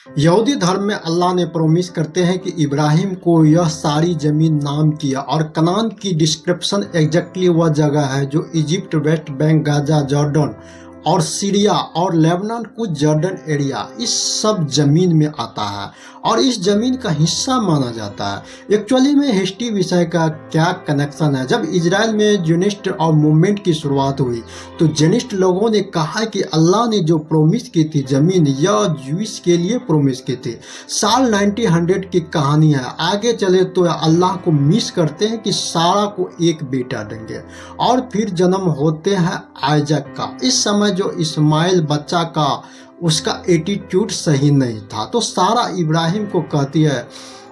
यहूदी धर्म में अल्लाह ने प्रॉमिस करते हैं कि इब्राहिम को यह सारी ज़मीन नाम किया, और कनान की डिस्क्रिप्शन एग्जैक्टली वह जगह है जो Egypt, West Bank, Gaza, Jordan और सीरिया और लेबनान, कुछ जॉर्डन एरिया, इस सब ज़मीन में आता है और इस ज़मीन का हिस्सा माना जाता है। एक्चुअली में हिस्ट्री विषय का क्या कनेक्शन है? जब इजराइल में ज्यूनिस्ट और मूवमेंट की शुरुआत हुई तो ज्यूनिस्ट लोगों ने कहा कि अल्लाह ने जो प्रॉमिस की थी ज़मीन, यह ज्यूइश के लिए प्रॉमिस की थी। साल 1900 की कहानी है। आगे चले तो अल्लाह को मिस करते हैं कि सारा को एक बेटा देंगे और फिर जन्म होते हैं आइजक का। इस समय जो इस्माइल बच्चा का उसका एटीट्यूड सही नहीं था, तो सारा इब्राहिम को कहती है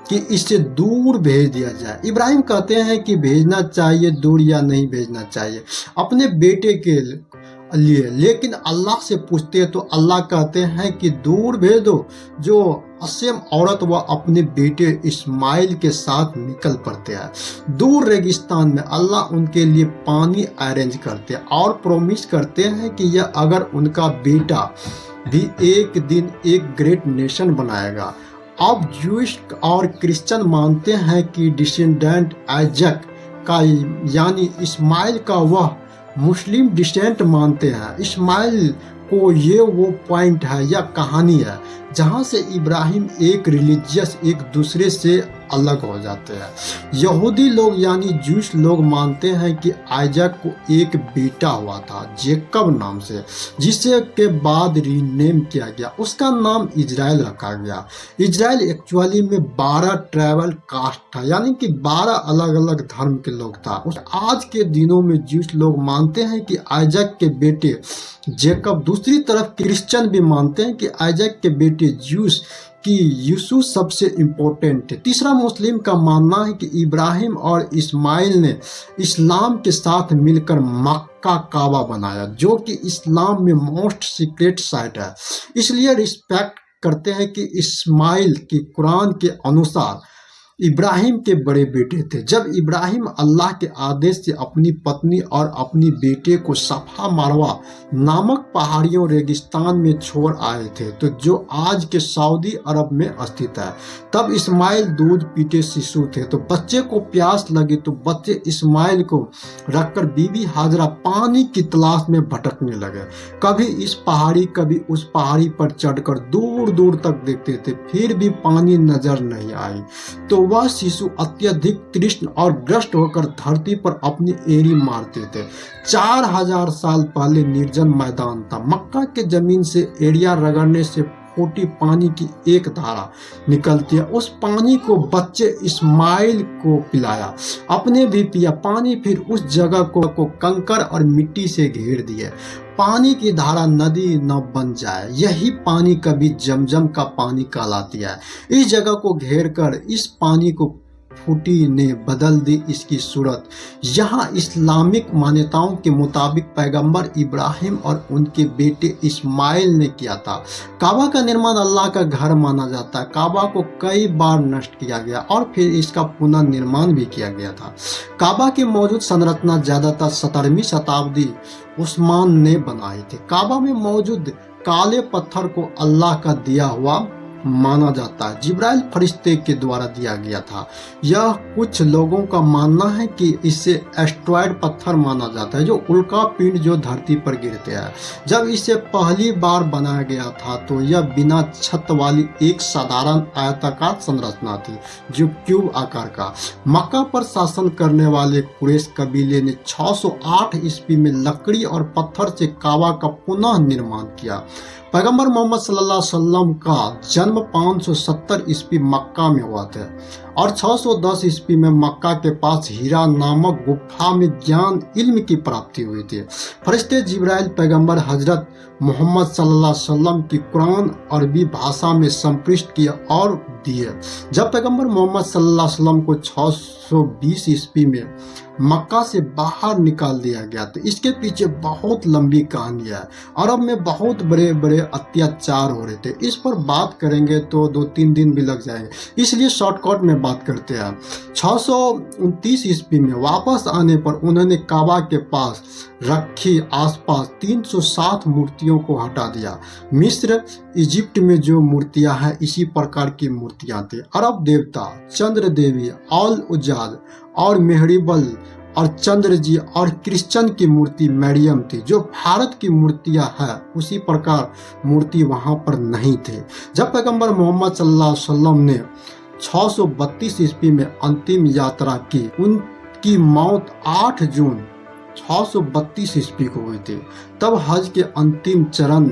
कि इसे दूर भेज दिया जाए। इब्राहिम कहते हैं कि भेजना चाहिए दूर या नहीं भेजना चाहिए अपने बेटे के लिए, लेकिन अल्लाह से पूछते हैं तो अल्लाह कहते हैं कि दूर भेज दो। जो असेम औरत वह अपने बेटे इस्माइल के साथ निकल पड़ते हैं दूर रेगिस्तान में। अल्लाह उनके लिए पानी अरेंज करते हैं और प्रॉमिस करते हैं कि यह अगर उनका बेटा भी एक दिन एक ग्रेट नेशन बनाएगा। अब ज्यूइश और क्रिश्चियन मानते हैं कि डिसेंडेंट आइजक का यानी इस्माइल का वह मुस्लिम डिसेंट मानते हैं। इस्माइल को ये वो पॉइंट है या कहानी है जहाँ से इब्राहिम एक रिलीजियस एक दूसरे से अलग हो जाते हैं। यहूदी लोग यानी जूस लोग मानते हैं कि आइजक को एक बेटा हुआ था जेकब नाम से, जिसे के बाद रीनेम किया गया। उसका नाम इजराइल रखा गया। इजराइल एक्चुअली में 12 ट्राइबल कास्ट था, यानी कि 12 अलग अलग धर्म के लोग था। आज के दिनों में जूस लोग मानते हैं कि आइजक के बेटे जेकब। दूसरी तरफ क्रिश्चियन भी मानते हैं कि आइजक के बेटे जूस कि यीशु सबसे इम्पोर्टेंट है। तीसरा मुस्लिम का मानना है कि इब्राहिम और इस्माइल ने इस्लाम के साथ मिलकर मक्का काबा बनाया, जो कि इस्लाम में मोस्ट सीक्रेट साइट है। इसलिए रिस्पेक्ट करते हैं कि इस्माइल की कुरान के अनुसार इब्राहिम के बड़े बेटे थे। जब इब्राहिम अल्लाह के आदेश से अपनी पत्नी और अपनी बेटे को सफा मारवा नामक पहाड़ियों रेगिस्तान में छोड़ आए थे, तो जो आज के सऊदी अरब में स्थित है, तब इस्माइल दूध पीते शिशु थे। तो बच्चे को प्यास लगी तो बच्चे इस्माइल को रखकर बीबी हाजरा पानी की तलाश में भटकने लगे। कभी इस पहाड़ी कभी उस पहाड़ी पर चढ़कर दूर दूर तक देखते थे, फिर भी पानी नजर नहीं आई। तो वह शिशु अत्यधिक तृष्ण और ग्रस्त होकर धरती पर अपनी एड़ी मारते थे। 4000 साल पहले निर्जन मैदान था। मक्का के जमीन से एड़िया रगड़ने से फूटी पानी की एक धारा निकलती है। उस पानी को बच्चे इस्माइल को पिलाया, अपने भी पिया। पानी फिर उस जगह को कंकर और मिट्टी से घेर दिए, पानी की धारा नदी न बन जाए। यही पानी कभी जमजम का पानी कहलाती है। इस जगह को घेर कर इस पानी को फूटी ने बदल दी इसकी सूरत। यहाँ इस्लामिक मान्यताओं के मुताबिक पैगंबर इब्राहिम और उनके बेटे इस्माइल ने किया था। काबा का निर्माण अल्लाह का घर माना जाता है। काबा को कई बार नष्ट किया गया और फिर इसका पुनर्निर्माण भी किया गया था। काबा की मौजूद संरचना ज्यादातर 17वीं शताब्दी उस्मान ने बनाई थी। काबा में मौजूद काले पत्थर को अल्लाह का दिया हुआ माना जाता है, जिब्राइल फरिश्ते के द्वारा दिया गया था। यह कुछ लोगों का मानना है कि इसे एस्ट्रॉयड पत्थर माना जाता है, जो उल्का पिंड जो धरती पर गिरते हैं। जब इसे पहली बार बनाया गया था तो यह बिना छत वाली एक साधारण आयताकार संरचना थी, जो क्यूब आकार का। मक्का पर शासन करने वाले कुरैश कबीले ने 608 ईस्वी में लकड़ी और पत्थर से काबा का पुनः निर्माण किया। पैगंबर मोहम्मद सल्लल्लाहु अलैहि वसल्लम का जन्म 570 ईस्वी मक्का में हुआ था और 610 ईस्वी में मक्का के पास हीरा नामक गुफा में ज्ञान इल्म की प्राप्ति हुई थी। फरिश्ते जिब्राइल पैगंबर हजरत मोहम्मद सल्लल्लाहु अलैहि वसल्लम की कुरान अरबी भाषा में संप्रेषित किए और दिए। जब पैगंबर मोहम्मद सल्लल्लाहु अलैहि वसल्लम को 620 ईस्वी में मक्का से बाहर निकाल दिया गया। तो इसके पीछे बहुत लंबी कहानी है। अरब में बहुत बड़े बड़े अत्याचार हो रहे थे। इस पर बात करेंगे तो 2-3 दिन भी लग जाएंगे, इसलिए शॉर्टकट में बात करते हैं। 629 ईस्वी में वापस आने पर उन्होंने काबा के पास रखी आसपास 360 मूर्तियों को हटा दिया। मिस्र, इजिप्ट में जो मूर्तियां हैं इसी प्रकार की मूर्तियां थी। अरब देवता चंद्र देवी, अल उजाज और मेहरिबल और चंद्र जी और क्रिश्चियन की मूर्ति मैरियम थी। जो भारत की मूर्तियां हैं उसी प्रकार मूर्ति वहां पर नहीं थे। जब पैगंबर मोहम्मद सल्लल्लाहु अलैहि वसल्लम ने 632 ईस्वी में अंतिम यात्रा की, उनकी मौत 8 जून 632 ईस्वी को हुई थी। तब हज के अंतिम चरण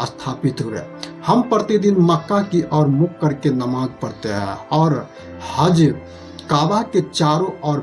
स्थापित हुए। हम प्रतिदिन मक्का की ओर मुख करके नमाज पढ़ते हैं और हज काबा के चारों ओर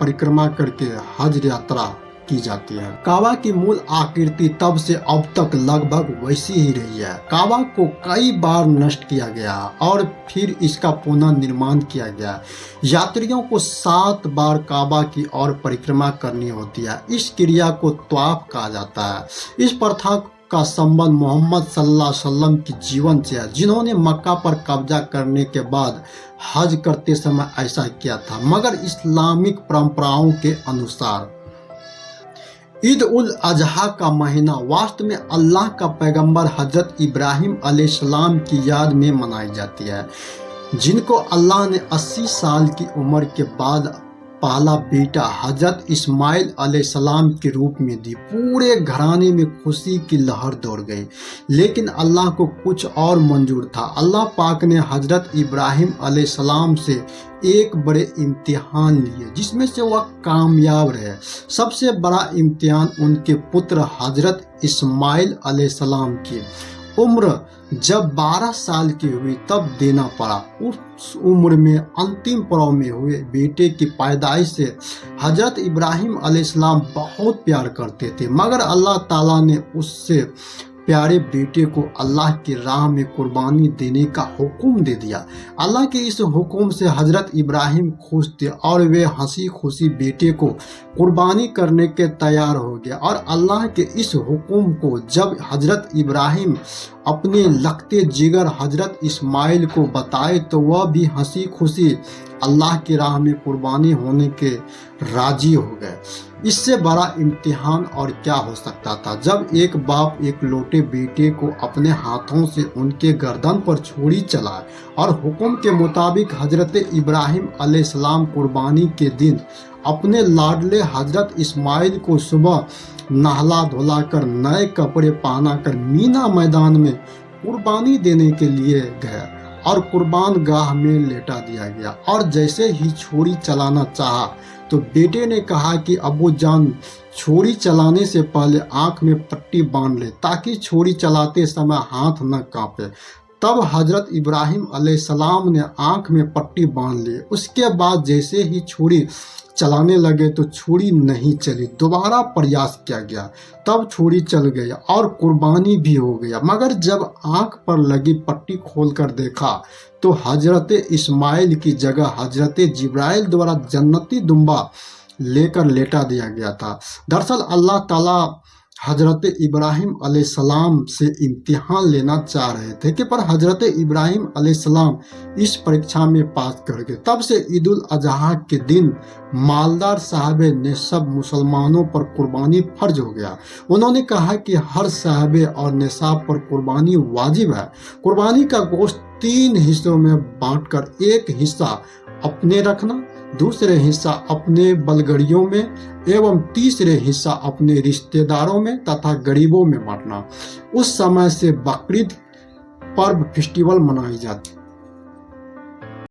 परिक्रमा करके हज यात्रा की जाती है। काबा की मूल आकृति तब से अब तक लगभग वैसी ही रही है। काबा को कई बार नष्ट किया गया और फिर इसका पुनः निर्माण किया गया। यात्रियों को 7 बार काबा की ओर परिक्रमा करनी होती है। इस क्रिया को तवाफ कहा जाता है। इस प्रथा का संबंध मोहम्मद सल्लल्लाहु अलैहि वसल्लम की जीवन से है, जिन्होंने मक्का पर कब्जा करने के बाद हज करते समय ऐसा किया था। मगर इस्लामिक परंपराओं के अनुसार ईद उल अजहा का महीना वास्तव में अल्लाह का पैगंबर हजरत इब्राहिम अलैहिस्सलाम की याद में मनाई जाती है, जिनको अल्लाह ने 80 साल की उम्र के बाद पहला बेटा हजरत इस्माइल अलैहिस्सलाम के रूप में दी। पूरे घराने में खुशी की लहर दौड़ गई, लेकिन अल्लाह को कुछ और मंजूर था। अल्लाह पाक ने हजरत इब्राहिम अलैहिस्सलाम से एक बड़े इम्तिहान लिए, जिसमें से वह कामयाब रहे। सबसे बड़ा इम्तिहान उनके पुत्र हजरत इस्माइल अलैहिस्सलाम की उम्र जब 12 साल की हुई तब देना पड़ा। उस उम्र में अंतिम पड़ाव में हुए बेटे की पैदाइश से हजरत इब्राहिम अलैहिस्सलाम बहुत प्यार करते थे, मगर अल्लाह ताला ने उससे प्यारे बेटे को अल्लाह की राह में कुर्बानी देने का हुक्म दे दिया। अल्लाह के इस हुक्म से हजरत इब्राहिम खुश थे और वे हंसी खुशी बेटे को कुर्बानी करने के तैयार हो गए। और अल्लाह के इस हुक्म को जब हजरत इब्राहिम अपने लगते जिगर हजरत इस्माइल को बताए तो वह भी हंसी खुशी अल्लाह की राह में कुर्बानी होने के राजी हो गए। इससे बड़ा इम्तिहान और क्या हो सकता था, जब एक बाप एक लोटे बेटे को अपने हाथों से उनके गर्दन पर छुरी चलाए और हुक्म के मुताबिक हजरत इब्राहिम अलैहिस्सलाम कुर्बानी के दिन अपने लाडले हजरत इस्माइल को सुबह नहला धुला कर नए कपड़े पहना कर मीना मैदान में कुर्बानी देने के लिए गए और कुर्बान गाह में लेटा दिया गया। और जैसे ही छुरी चलाना चाहा तो बेटे ने कहा कि अब्बू जान, छुरी चलाने से पहले आंख में पट्टी बांध ले ताकि छुरी चलाते समय हाथ न कांपे। तब हजरत इब्राहिम अलैहिस्सलाम ने आंख में पट्टी बांध ली। उसके बाद जैसे ही छुरी चलाने लगे तो छुरी नहीं चली। दोबारा प्रयास किया गया, तब छुरी चल गई और कुर्बानी भी हो गया। मगर जब आंख पर लगी पट्टी खोलकर देखा तो हजरत इस्माइल की जगह हजरत जिब्राइल द्वारा जन्नती दुम्बा लेकर लेटा दिया गया था। दरअसल अल्लाह ताला हजरत इब्राहिम अलैहिस्सलाम से इम्तिहान लेना चाह रहे थे कि पर हजरत इब्राहिम अलैहिस्सलाम इस परीक्षा में पास कर गए। तब से ईद उल अजहा के दिन मालदार साहबे ने सब मुसलमानों पर कुर्बानी फर्ज हो गया। उन्होंने कहा कि हर साहबे और निसाब पर कुर्बानी वाजिब है। कुर्बानी का गोश्त 3 हिस्सों में बांटकर एक हिस्सा अपने रखना, दूसरे हिस्सा अपने बलगड़ियों में एवं तीसरे हिस्सा अपने रिश्तेदारों में तथा गरीबों में बांटना। उस समय से बकरीद पर्व फेस्टिवल मनाई जाती।